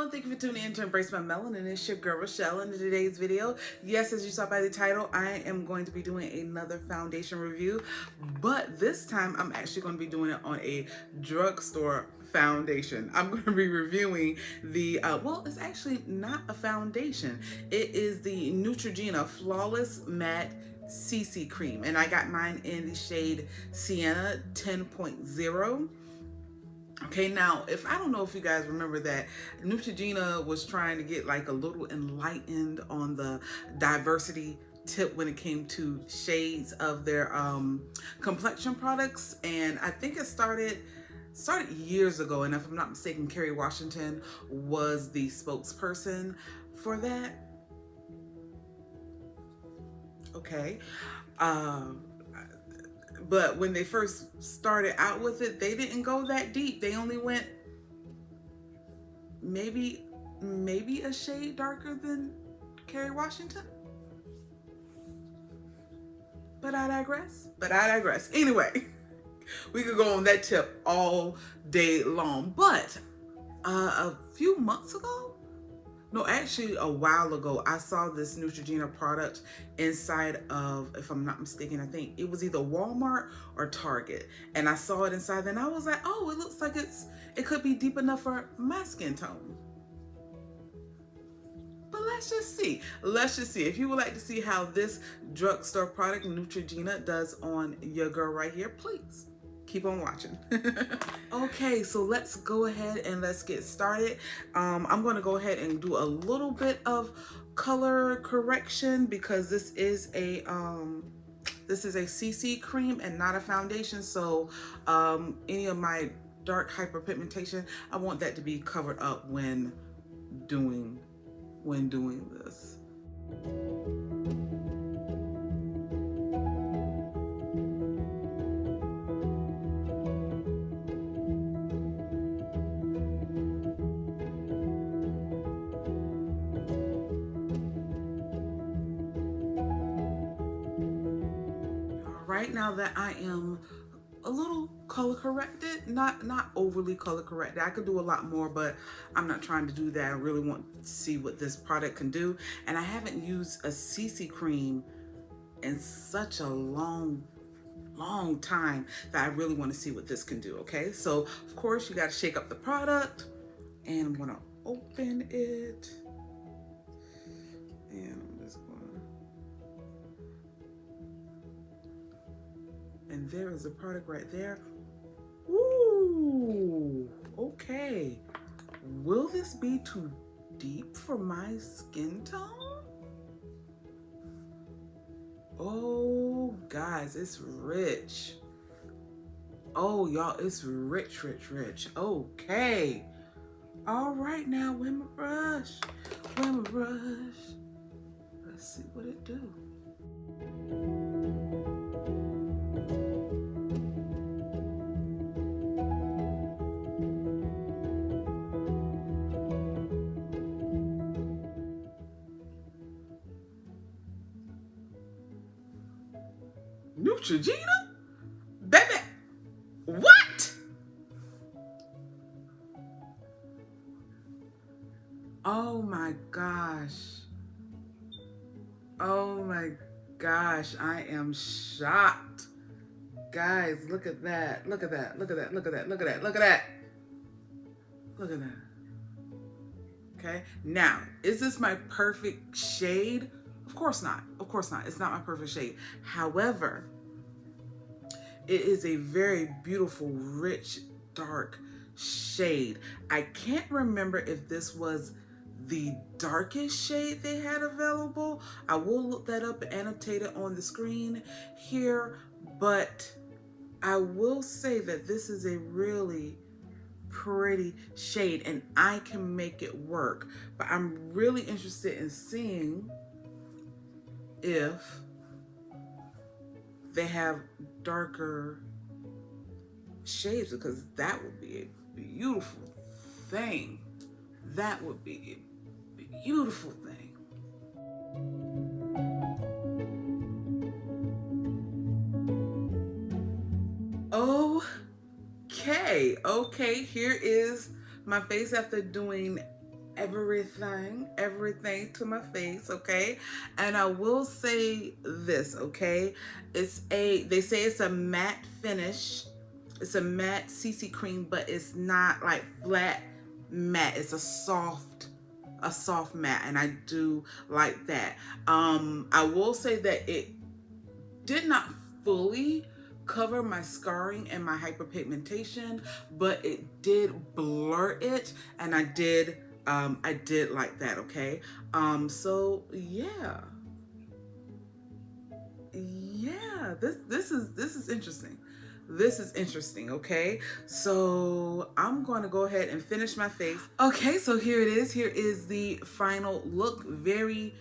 and thank you for tuning in to Embrace My Melanin. It's your girl Rochelle. In today's video, yes, as you saw by the title, I am going to be doing another foundation review, but this time I'm actually going to be doing it on a drugstore foundation. I'm going to be reviewing the, well, it's actually not a foundation. It is the Neutrogena Flawless Matte CC Cream, and I got mine in the shade Sienna 10.0. Okay, now, I don't know if you guys remember that Neutrogena was trying to get like a little enlightened on the diversity tip when it came to shades of their complexion products, and I think it started years ago, and if I'm not mistaken, Kerry Washington was the spokesperson for that. Okay. But when they first started out with it, they didn't go that deep. They only went maybe a shade darker than Kerry Washington. But I digress. Anyway, we could go on that tip all day long. But a few months ago, no, actually a while ago, I saw this Neutrogena product inside of, if I'm not mistaken, I think it was either Walmart or Target. And I saw it inside and I was like, oh, it looks like it could be deep enough for my skin tone. But let's just see. If you would like to see how this drugstore product, Neutrogena, does on your girl right here, please keep on watching. Okay, so let's go ahead and let's get started. I'm going to go ahead and do a little bit of color correction because this is a CC cream and not a foundation. So any of my dark hyperpigmentation, I want that to be covered up when doing this. Right now that I am a little color corrected, not overly color corrected. I could do a lot more, but I'm not trying to do that. I really want to see what this product can do. And I haven't used a CC cream in such a long time that I really want to see what this can do. Okay, so of course you got to shake up the product, and I'm gonna open it, and I'm just gonna. And there is a product right there. Ooh, okay. Will this be too deep for my skin tone? Oh, guys, it's rich. Oh, y'all, it's rich. Okay. All right, now, where my brush? Let's see what it do. Neutrogena? Baby, what? Oh my gosh, I am shocked. Guys, look at that. Look at that. Okay, now, is this my perfect shade? Of course not. It's not my perfect shade. However, it is a very beautiful, rich, dark shade. I can't remember if this was the darkest shade they had available. I will look that up and annotate it on the screen here, but I will say that this is a really pretty shade and I can make it work. But I'm really interested in seeing if they have darker shades, because that would be a beautiful thing. That would be a beautiful thing. Okay, here is my face after doing everything to my face, okay? And I will say this, okay? They say it's a matte finish. It's a matte CC cream, but it's not like flat matte. It's a soft matte, and I do like that. I will say that it did not fully cover my scarring and my hyperpigmentation, but it did blur it, and I did like that, okay? So yeah, this is interesting. This is interesting, okay? So I'm going to go ahead and finish my face. Okay, so here it is. Here is the final look. Very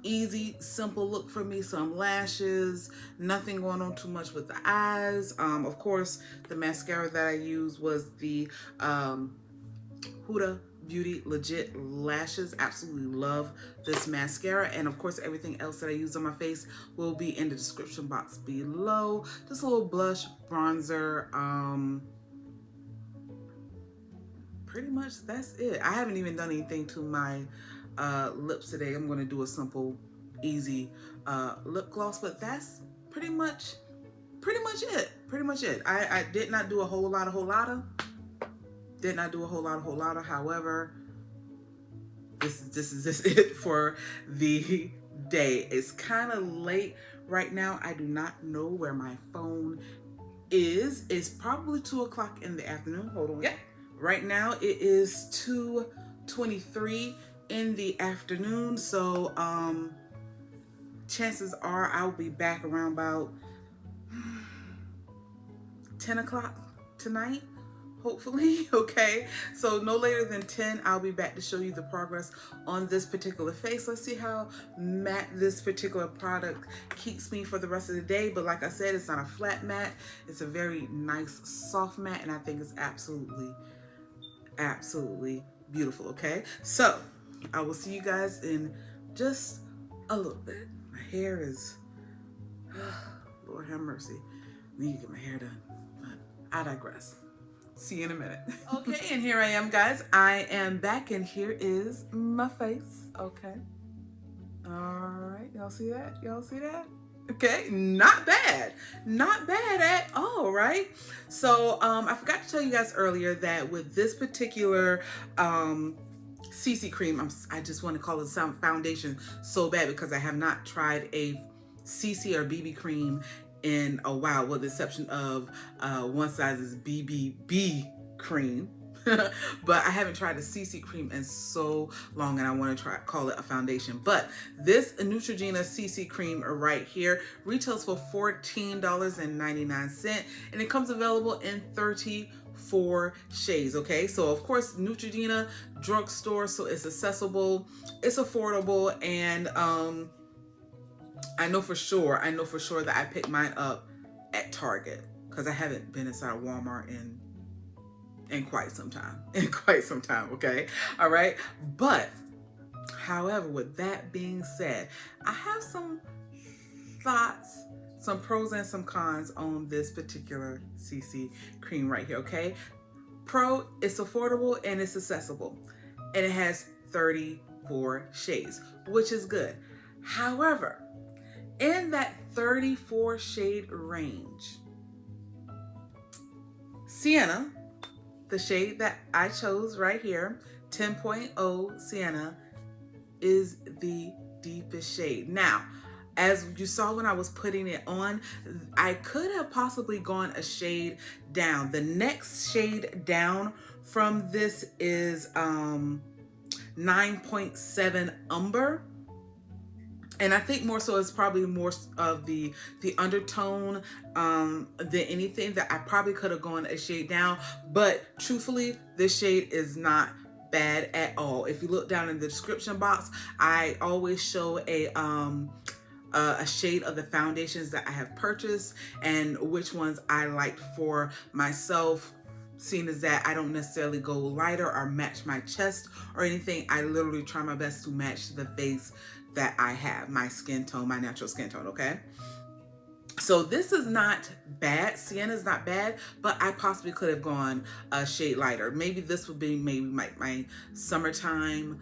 easy, simple look for me. Some lashes, nothing going on too much with the eyes. Of course, the mascara that I used was the Huda Beauty Legit Lashes. Absolutely love this mascara, and of course everything else that I use on my face will be in the description box below. Just a little blush, bronzer, pretty much that's it. I haven't even done anything to my lips today. I'm going to do a simple, easy lip gloss, but that's pretty much it. I did not do a whole lot of. However, this is just it for the day. It's kind of late right now. I do not know where my phone is. It's probably 2 o'clock in the afternoon. Hold on. Yeah. Right now it is 2:23 in the afternoon. So chances are I'll be back around about 10 o'clock tonight, hopefully. Okay, so no later than 10 I'll be back to show you the progress on this particular face. Let's see how matte this particular product keeps me for the rest of the day. But like I said, it's not a flat matte, it's a very nice soft matte, and I think it's absolutely beautiful. Okay, so I will see you guys in just a little bit. My hair is Lord have mercy, I need to get my hair done, but I digress. See you in a minute. Okay, and here I am, guys. I am back, and here is my face. Okay. All right, y'all see that? Y'all see that? Okay, not bad at all, right? So I forgot to tell you guys earlier that with this particular CC cream, I just want to call it some foundation so bad because I have not tried a CC or BB cream in a while, with the exception of One Size's BBB cream. But I haven't tried a CC cream in so long, and I want to call it a foundation. But this Neutrogena CC cream right here retails for $14.99, and it comes available in 34 shades. Okay, so of course Neutrogena drugstore, so it's accessible, it's affordable, and I know for sure that I picked mine up at Target because I haven't been inside of Walmart in quite some time. Okay, all right. But however, with that being said, I have some thoughts, some pros and some cons on this particular CC cream right here. Okay, pro, it's affordable and it's accessible, and it has 34 shades, which is good. However, in that 34 shade range, Sienna, the shade that I chose right here, 10.0 Sienna, is the deepest shade. Now, as you saw when I was putting it on, I could have possibly gone a shade down. The next shade down from this is 9.7 Umber. And I think more so it's probably more of the undertone than anything, that I probably could have gone a shade down. But truthfully, this shade is not bad at all. If you look down in the description box, I always show a shade of the foundations that I have purchased and which ones I liked for myself. Seeing as that I don't necessarily go lighter or match my chest or anything, I literally try my best to match the face that I have, my skin tone, my natural skin tone, okay? So this is not bad. Sienna is not bad, but I possibly could have gone a shade lighter. Maybe this would be maybe my summertime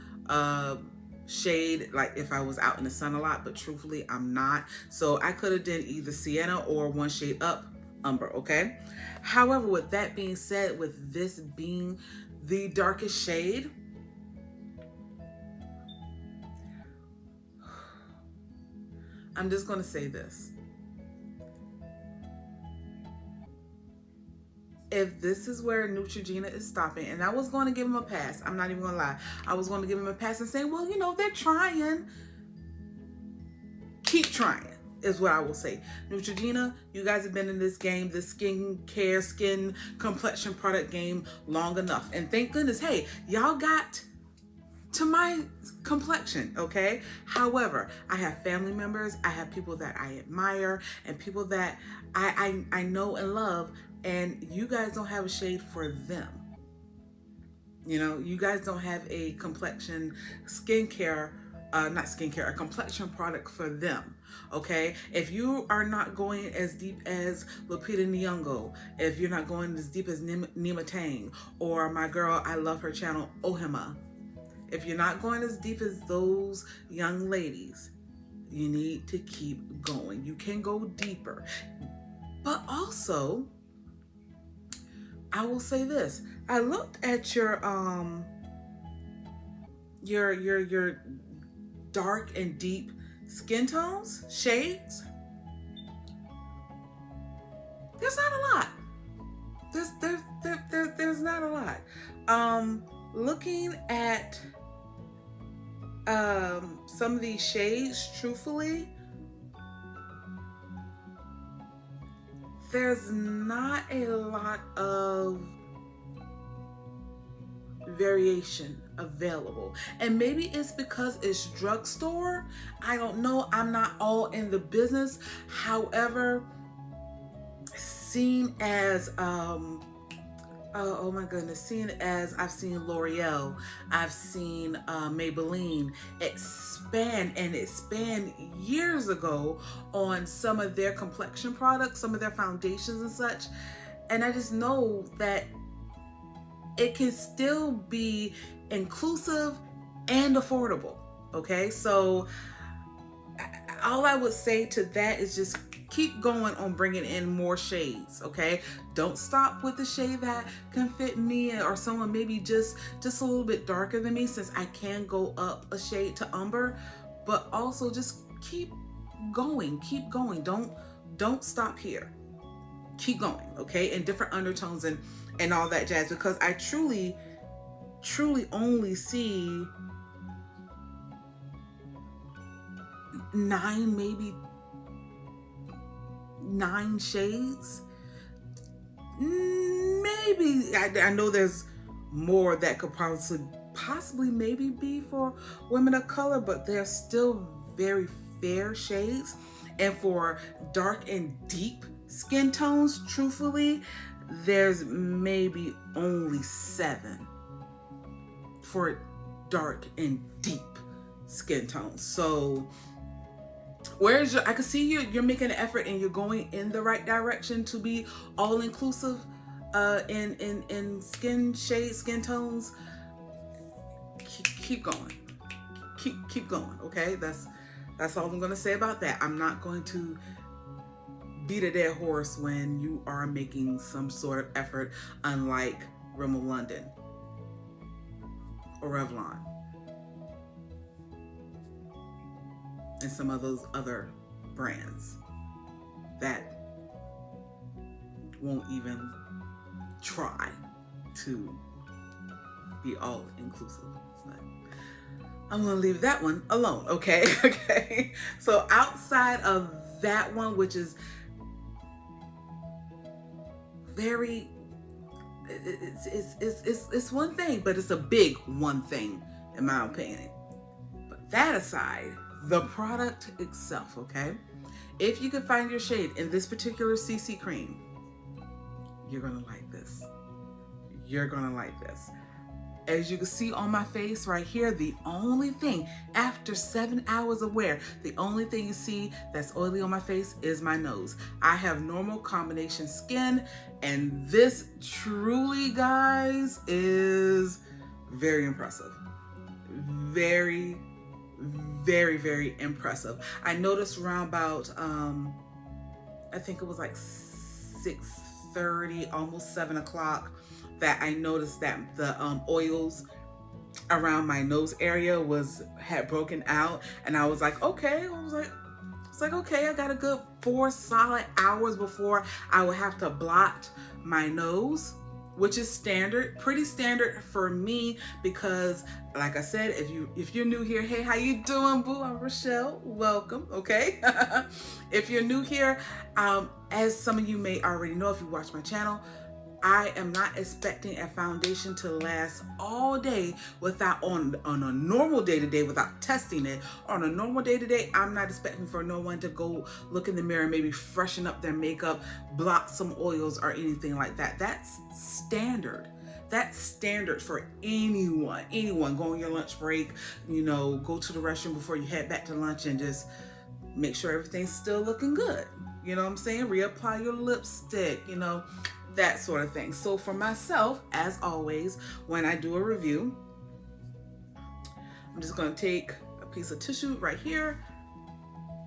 shade, like if I was out in the sun a lot, but truthfully I'm not. So I could have done either sienna or one shade up umber, okay? However, with that being said, with this being the darkest shade, I'm just going to say this. If this is where Neutrogena is stopping, and I was going to give him a pass, I'm not even going to lie. I was going to give him a pass and say, well, you know, they're trying. Keep trying is what I will say. Neutrogena, you guys have been in this game, the skincare, skin complexion product game long enough. And thank goodness, hey, y'all got to my complexion, okay? However, I have family members, I have people that I admire, and people that I know and love, and you guys don't have a shade for them. You know, you guys don't have a complexion skincare, not skincare, a complexion product for them, okay? If you are not going as deep as Lupita Nyong'o, if you're not going as deep as Nima Tang, or my girl, I love her channel, Ohima, if you're not going as deep as those young ladies, you need to keep going. You can go deeper. But also, I will say this. I looked at your dark and deep skin tones, shades. There's not a lot. There's not a lot. Looking at some of these shades, truthfully, there's not a lot of variation available. And maybe it's because it's drugstore. I don't know. I'm not all in the business. However, seen as oh my goodness, seen as I've seen L'Oreal, I've seen Maybelline expand years ago on some of their complexion products, some of their foundations and such. And I just know that it can still be inclusive and affordable, okay? So all I would say to that is just keep going on bringing in more shades, okay? Don't stop with the shade that can fit me or someone maybe just a little bit darker than me, since I can go up a shade to umber, but also just keep going. Don't stop here. Keep going, okay? In different undertones and all that jazz, because I truly only see 9 shades. Maybe I know there's more that could possibly maybe be for women of color, but they're still very fair shades. And for dark and deep skin tones, truthfully, there's maybe only 7 for dark and deep skin tones. So where's I can see you're making an effort and you're going in the right direction to be all inclusive in skin shades, skin tones. Keep going. Keep going, okay? That's all I'm gonna say about that. I'm not going to beat a dead horse when you are making some sort of effort, unlike Rimmel London or Revlon and some of those other brands that won't even try to be all inclusive. But I'm gonna leave that one alone, okay? Okay. So outside of that one, which is very, it's one thing, but it's a big one thing in my opinion. But that aside, the product itself, okay? If you can find your shade in this particular CC cream, you're gonna like this. You're gonna like this. As you can see on my face right here, the only thing, after 7 hours of wear, the only thing you see that's oily on my face is my nose. I have normal combination skin, and this truly, guys, is very impressive. Very, very, very impressive. I noticed around about, I think it was like 6:30, almost 7 o'clock, that I noticed that the oils around my nose area had broken out, and I was like, okay. Okay, I got a good 4 solid hours before I would have to blot my nose, which is standard, pretty standard for me, because like I said, if you're new here, hey, how you doing, boo? I'm Rochelle, welcome, okay? If you're new here, as some of you may already know if you watch my channel, I am not expecting a foundation to last all day without, on a normal day-to-day, without testing it. On a normal day-to-day, I'm not expecting for no one to go look in the mirror, maybe freshen up their makeup, blot some oils or anything like that. That's standard. That's standard for anyone. Go on your lunch break, you know, go to the restroom before you head back to lunch and just make sure everything's still looking good. You know what I'm saying? Reapply your lipstick, you know, that sort of thing. So for myself, as always, when I do a review, I'm just going to take a piece of tissue right here.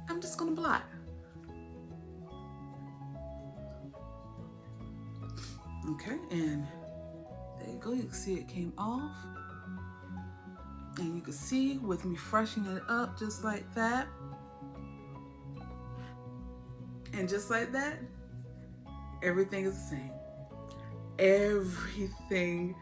I'm just going to blot. Okay, and there you go. You can see it came off. And you can see with me freshening it up just like that. And just like that, everything is the same. Everything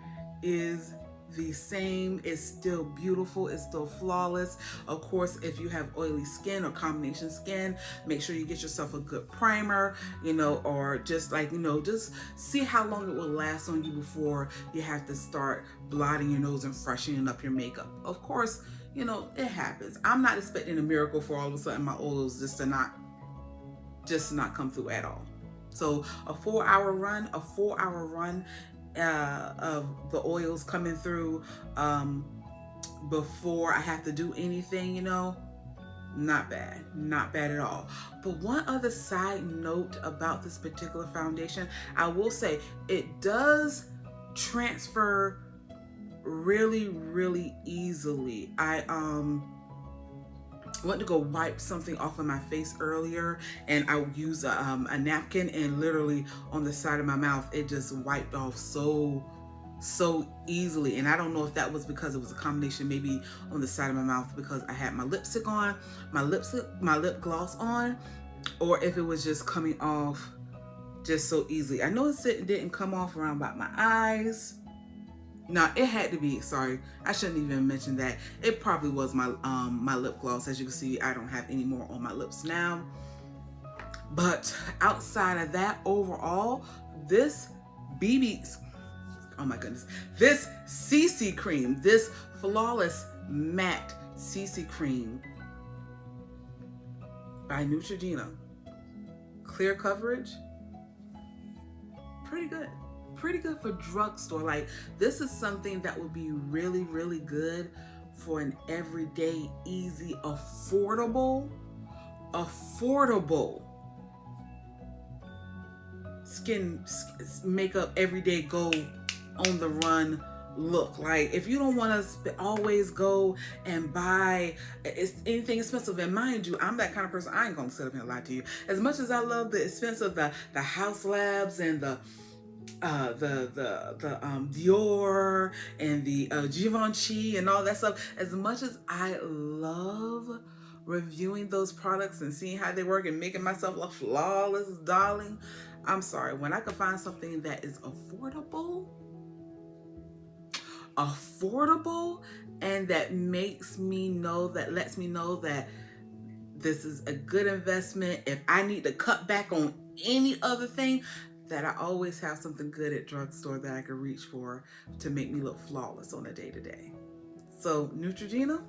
is the same. It's still beautiful. It's still flawless. Of course, if you have oily skin or combination skin, make sure you get yourself a good primer, you know, or just like, you know, just see how long it will last on you before you have to start blotting your nose and freshening up your makeup. Of course, you know, it happens. I'm not expecting a miracle for all of a sudden my oils just to not come through at all. So a 4-hour run of the oils coming through before I have to do anything, you know, not bad at all. But one other side note about this particular foundation, I will say it does transfer really, really easily. I went to go wipe something off of my face earlier, and I used a napkin, and literally on the side of my mouth, it just wiped off so easily. And I don't know if that was because it was a combination, maybe on the side of my mouth because I had my lipstick on, my lip gloss on, or if it was just coming off just so easily. I noticed it didn't come off around about my eyes. No, it had to be, sorry, I shouldn't even mention that. It probably was my my lip gloss. As you can see, I don't have any more on my lips now. But outside of that, overall, this oh my goodness, this CC cream, this Flawless Matte CC cream by Neutrogena, clear coverage, pretty good. Pretty good for drugstore. Like, this is something that would be really, really good for an everyday, easy, affordable skin makeup, everyday go on the run look. Like, if you don't want to always go and buy anything expensive, and mind you, I'm that kind of person, I ain't gonna sit up here and lie to you. As much as I love the expensive, the House Labs and the Dior and the Givenchy and all that stuff, as much as I love reviewing those products and seeing how they work and making myself look flawless, darling, I'm sorry, when I can find something that is affordable and that makes me know, that lets me know that this is a good investment, if I need to cut back on any other thing, that I always have something good at drugstore that I can reach for to make me look flawless on a day-to-day. So Neutrogena,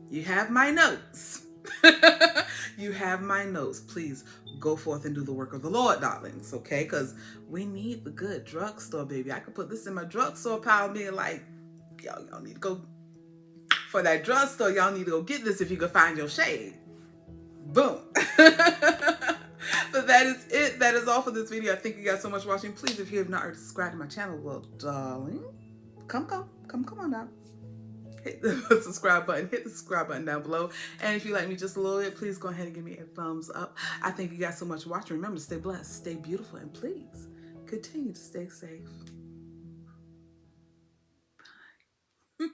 you have my notes. You have my notes. Please go forth and do the work of the Lord, darlings, okay? Because we need the good drugstore, baby. I could put this in my drugstore pile being like, Y'all need to go for that drugstore. Y'all need to go get this if you can find your shade. Boom. But that is it. That is all for this video. I thank you guys so much for watching. Please, if you have not already subscribed to my channel, well, darling, come on now. Hit the subscribe button. Hit the subscribe button down below. And if you like me just a little bit, please go ahead and give me a thumbs up. I thank you guys so much for watching. Remember to stay blessed, stay beautiful, and please continue to stay safe. Bye.